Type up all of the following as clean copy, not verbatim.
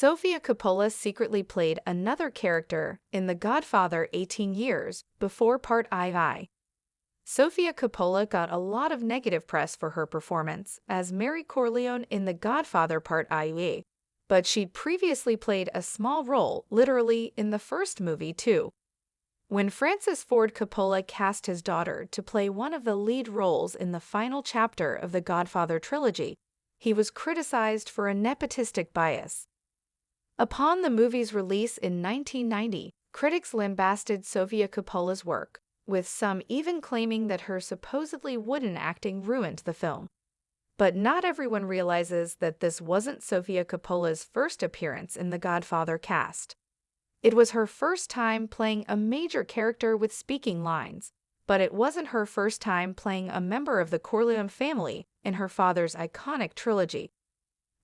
Sofia Coppola secretly played another character in The Godfather 18 years before Part II. Sofia Coppola got a lot of negative press for her performance as Mary Corleone in The Godfather Part II, but she'd previously played a small role literally in the first movie too. When Francis Ford Coppola cast his daughter to play one of the lead roles in the final chapter of the Godfather trilogy, he was criticized for a nepotistic bias. Upon the movie's release in 1990, critics lambasted Sofia Coppola's work, with some even claiming that her supposedly wooden acting ruined the film. But not everyone realizes that this wasn't Sofia Coppola's first appearance in the Godfather cast. It was her first time playing a major character with speaking lines, but it wasn't her first time playing a member of the Corleone family in her father's iconic trilogy.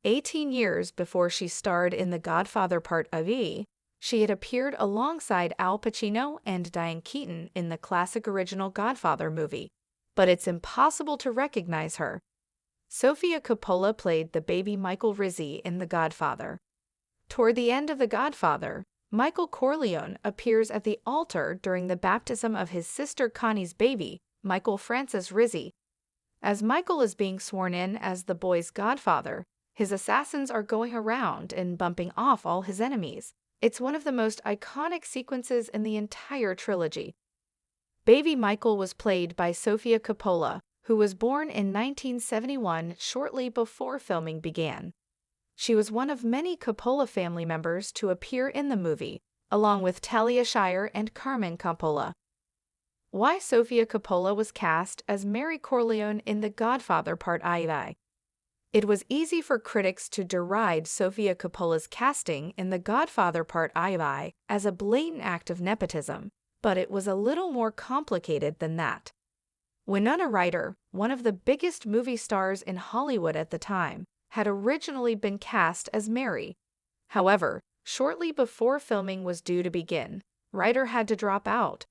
18 years before she starred in The Godfather Part II, she had appeared alongside Al Pacino and Diane Keaton in the classic original Godfather movie, but it's impossible to recognize her. Sofia Coppola played the baby Michael Rizzi in The Godfather. Toward the end of The Godfather, Michael Corleone appears at the altar during the baptism of his sister Connie's baby, Michael Francis Rizzi. As Michael is being sworn in as the boy's godfather, his assassins are going around and bumping off all his enemies. It's one of the most iconic sequences in the entire trilogy. Baby Michael was played by Sofia Coppola, who was born in 1971 shortly before filming began. She was one of many Coppola family members to appear in the movie, along with Talia Shire and Carmen Coppola. Why Sofia Coppola was cast as Mary Corleone in The Godfather Part II. It was easy for critics to deride Sofia Coppola's casting in The Godfather Part II as a blatant act of nepotism, but it was a little more complicated than that. Winona Ryder, one of the biggest movie stars in Hollywood at the time, had originally been cast as Mary. However, shortly before filming was due to begin, Ryder had to drop out.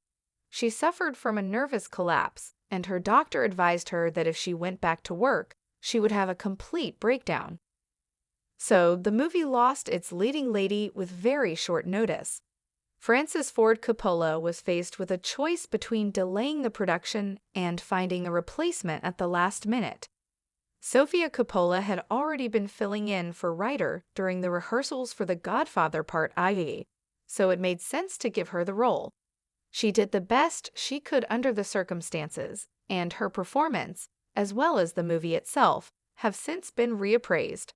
She suffered from a nervous collapse, and her doctor advised her that if she went back to work, she would have a complete breakdown. So, the movie lost its leading lady with very short notice. Francis Ford Coppola was faced with a choice between delaying the production and finding a replacement at the last minute. Sofia Coppola had already been filling in for Ryder during the rehearsals for The Godfather Part II, so it made sense to give her the role. She did the best she could under the circumstances, and her performance, as well as the movie itself, have since been reappraised.